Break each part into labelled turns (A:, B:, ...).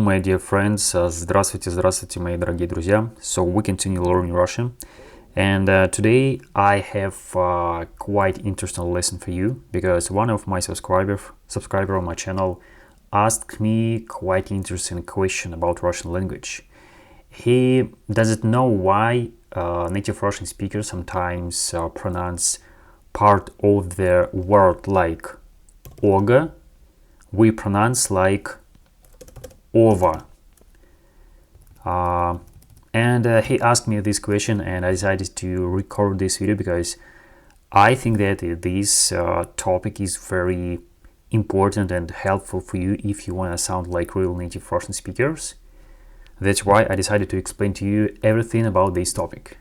A: My dear friends, здравствуйте, мои дорогие друзья. So we continue learning Russian, and today I have a quite interesting lesson for you because one of my subscriber on my channel asked me quite interesting question about Russian language. He doesn't know why native Russian speakers sometimes pronounce part of the word like "ога" we pronounce like over. And he asked me this question, and I decided to record this video because I think that this topic is very important and helpful for you if you want to sound like real native Russian speakers. That's why I decided to explain to you everything about this topic.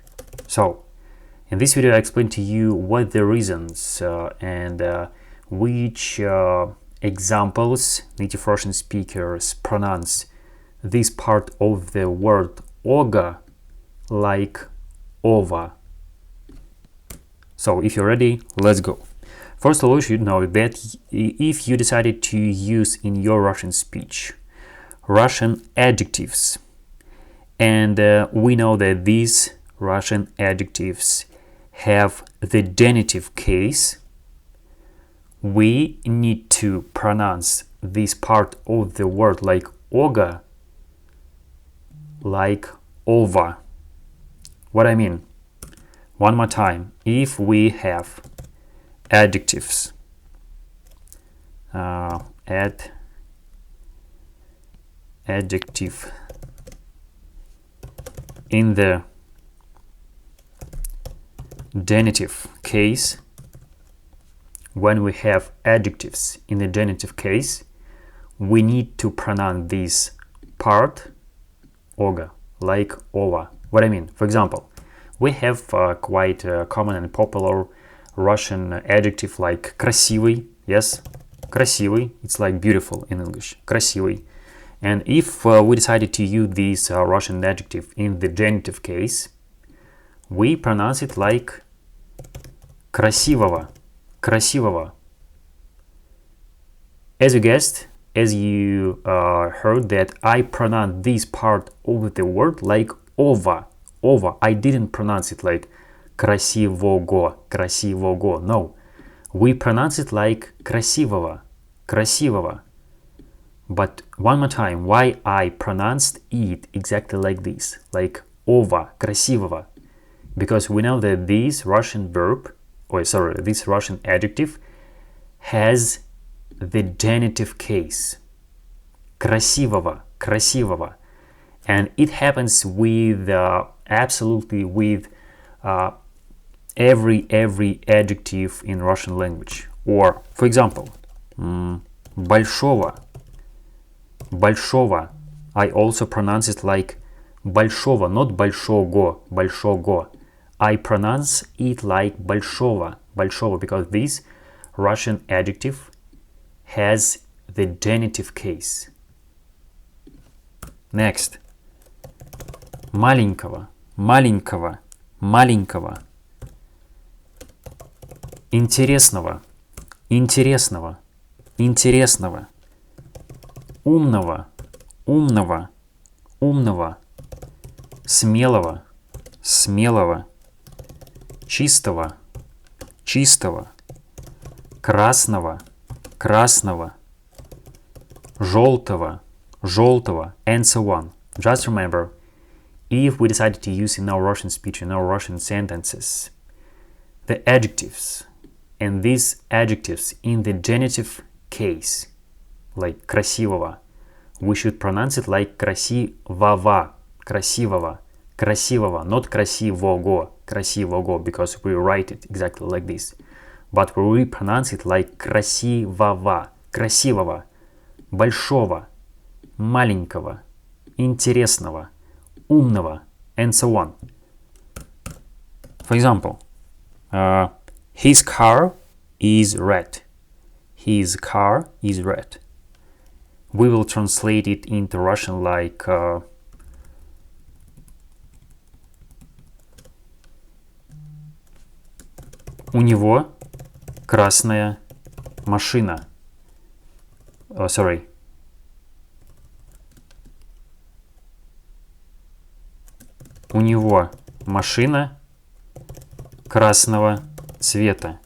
A: So, in this video I explain to you what the reasons and which examples native Russian speakers pronounce this part of the word "ога" like "over". So if you're ready, let's go. First of all, you should know that if you decided to use in your Russian speech Russian adjectives, and we know that these Russian adjectives have the genitive case, we need to pronounce this part of the word like "ога" like "over". What I mean? One more time. If we have adjectives, adjective in the genitive case, when we have adjectives in the genitive case, we need to pronounce this part "ога" like "over". What I mean? For example, we have quite common and popular Russian adjective like "красивый". Yes, "красивый", it's like beautiful in English, "красивый". And if we decided to use this Russian adjective in the genitive case, we pronounce it like "красивого", "красивого". As you guessed, as you heard that I pronounce this part of the word like "over", "over". I didn't pronounce it like "красивого", "красивого". No, we pronounce it like "красивого", "красивого". But one more time, why I pronounced it exactly like this, like "over", "красивого"? Because we know that this Russian this Russian adjective has the genitive case, "красивого", "красивого", and it happens with absolutely with every adjective in Russian language. Or, for example, большого, большого. I also pronounce it like большого, not большого, большого. I pronounce it like большого, большого, because this Russian adjective has the genitive case. Next. Маленького, маленького, маленького. Интересного, интересного, интересного. Умного, умного, умного. Смелого, смелого. Чистого, чистого. Красного, красного. Желтого, желтого, and so on. Just remember, if we decided to use in our Russian speech, in our Russian sentences, the adjectives, and these adjectives in the genitive case, like красивого, we should pronounce it like красивого, красивого, красивого, not красивого, красивого, because we write it exactly like this. But we pronounce it like красивого, красивого, большого, маленького, интересного, умного, and so on. For example, his car is red. His car is red. We will translate it into Russian like у него красная машина. Sorry. У него машина красного цвета.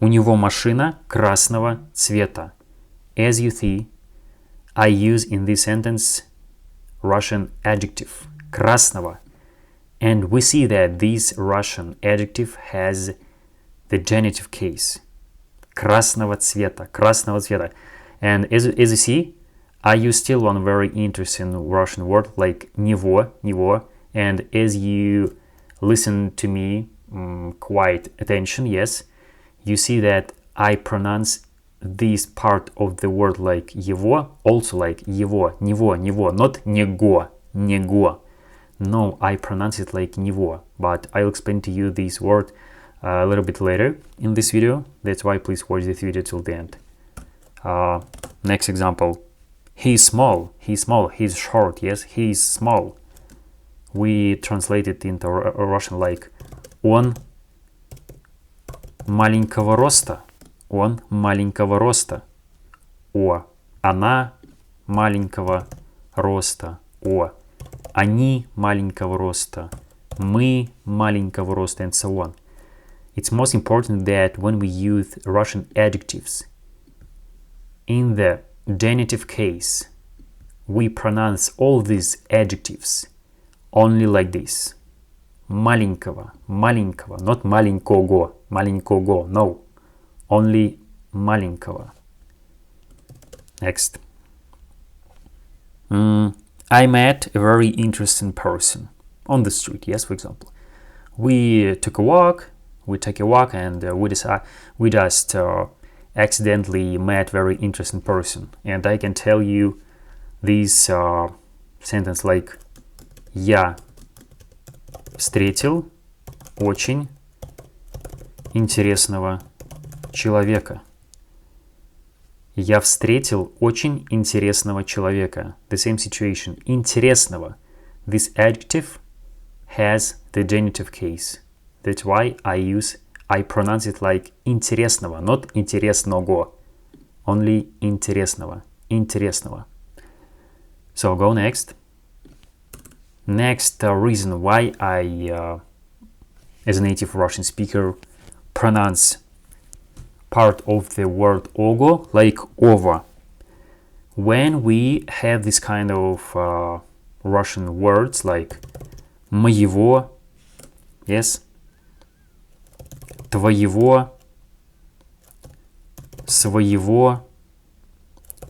A: У него машина красного цвета. As you see, I use in this sentence Russian adjective красного. And we see that this Russian adjective has the genitive case. Красного цвета, красного цвета. And as you see, I use still one very interesting Russian word like него. And as you listen to me quite attention, yes, you see that I pronounce this part of the word like его, also like его, него, not него. No, I pronounce it like него, but I'll explain to you this word a little bit later in this video. That's why please watch this video till the end. Next example. He's small, he's short, yes, he's small. We translate it into Russian like он маленького роста. Он маленького роста. О, она маленького роста. О, они маленького роста. Мы маленького роста, and so on. It's most important that when we use Russian adjectives, in the genitive case, we pronounce all these adjectives only like this. Маленького, not маленького, no. Only маленького. Next. I met a very interesting person on the street, yes, for example. We take a walk, and we just accidentally met very interesting person. And I can tell you this sentence like я встретил очень интересного человека. Я встретил очень интересного человека. The same situation. Интересного. This adjective has the genitive case. That's why I pronounce it like интересного, not интересного. Only интересного. Интересного. So go next. Next reason why I, as a native Russian speaker, pronounce part of the word ого like over. When we have this kind of Russian words like моего, yes, твоего, своего,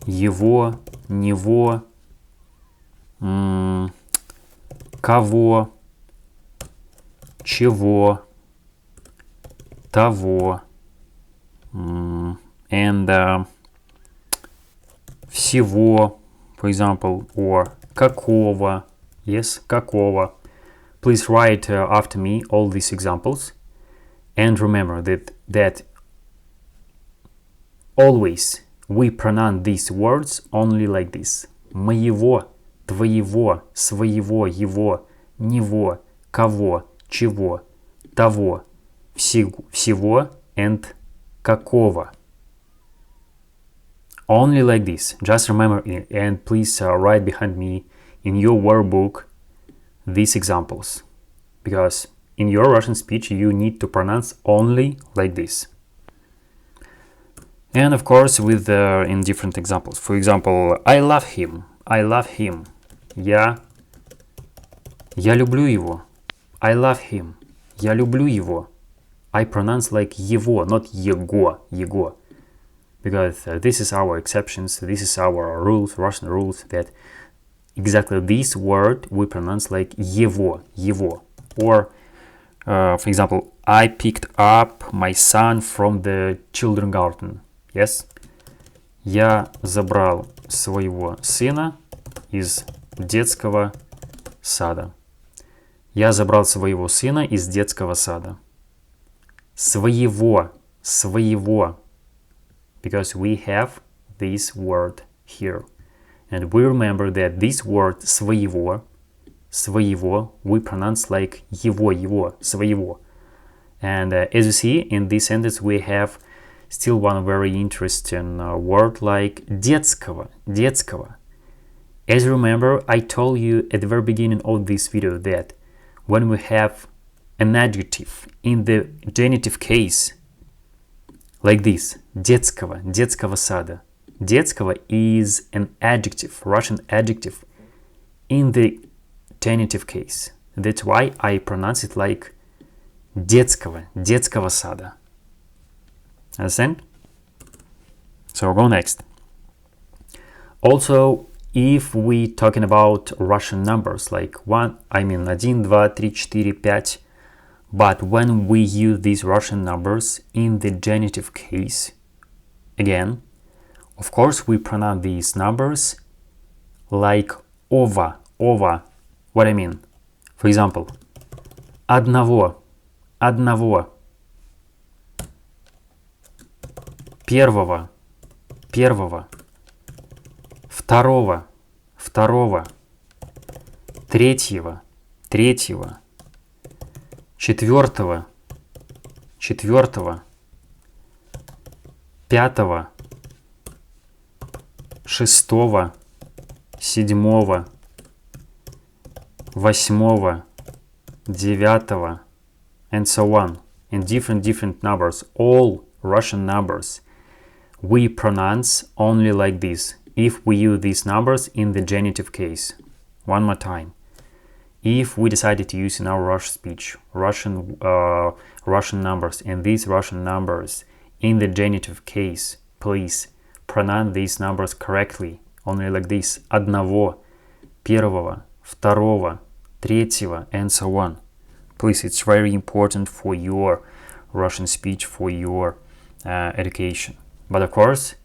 A: его, него, кого, чего, того, and всего, for example, or какого, yes, какого. Please write after me all these examples, and remember that always we pronounce these words only like this. Моего, твоего, своего, его, него, кого, чего, того, всего, and какого. Only like this. Just remember, and please write behind me in your workbook these examples, because in your Russian speech you need to pronounce only like this. And of course with in different examples. For example, I love him. Я люблю его. I love him. Я люблю его. I pronounce like его, not его. Because this is our exceptions, this is our rules, Russian rules, that exactly this word we pronounce like его. Or, for example, I picked up my son from the kindergarten. Yes? Я забрал своего сына из детского сада. Я забрал своего сына из детского сада. Своего. Because we have this word here. And we remember that this word своего we pronounce like его, своего. And as you see, in this sentence we have still one very interesting word like детского. As you remember, I told you at the very beginning of this video that when we have an adjective in the genitive case, like this, детского сада. Детского is an adjective, Russian adjective, in the genitive case. That's why I pronounce it like детского сада. Understand? So we'll go next. Also, if we talking about Russian numbers like 1, 2, 3, 4, 5, but when we use these Russian numbers in the genitive case, again, of course, we pronounce these numbers like ova. What I mean? For example, одного, первого, второго, третьего, четвертого, пятого, шестого, седьмого, восьмого, девятого, and so on, and different numbers, all Russian numbers, we pronounce only like this if we use these numbers in the genitive case. One more time. If we decided to use in our Russian speech Russian numbers and these Russian numbers in the genitive case, please pronounce these numbers correctly, only like this: одного, первого, второго, третьего, and so on. Please, it's very important for your Russian speech, for your education. But of course,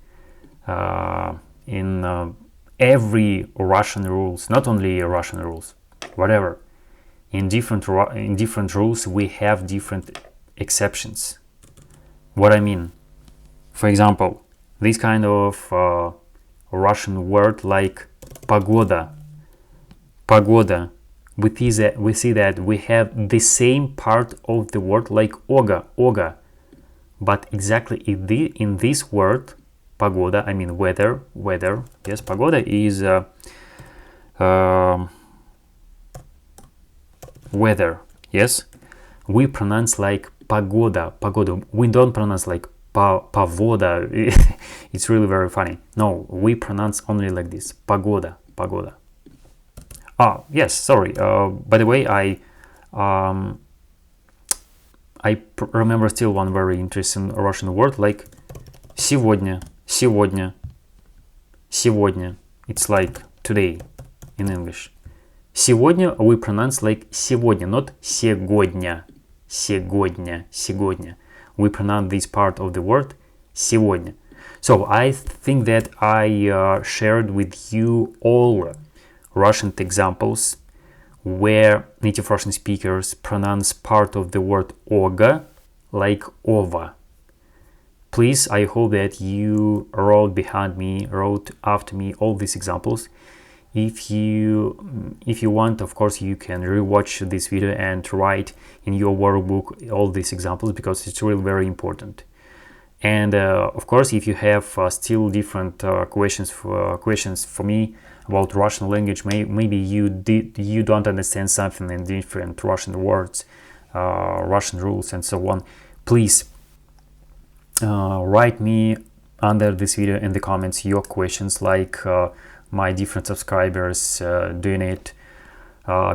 A: in every Russian rules, not only Russian rules, whatever, in different rules we have different exceptions. What I mean, for example, this kind of Russian word like погода, we see that we have the same part of the word like ога, but exactly in this word погода, I mean weather, yes, погода is weather, yes, we pronounce like погода. We don't pronounce like погода. It's really very funny. No, we pronounce only like this: погода. Ah, yes, sorry. By the way, I remember still one very interesting Russian word like сегодня. It's like today in English. Сегодня we pronounce like сегодня, not сегодня. We pronounce this part of the word сегодня. So I think that I shared with you all Russian examples where native Russian speakers pronounce part of the word ога like ova. Please, I hope that you wrote after me all these examples. If you want, of course, you can rewatch this video and write in your workbook all these examples, because it's really very important. And of course, if you have still different questions for me about Russian language, maybe you don't understand something in different Russian words, Russian rules, and so on, please write me under this video in the comments your questions, like my different subscribers doing it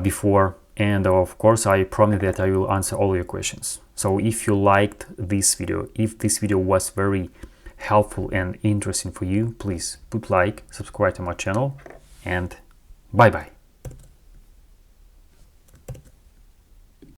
A: before. And of course, I promise that I will answer all your questions. So if you liked this video, if this video was very helpful and interesting for you, please put like, subscribe to my channel, and bye bye.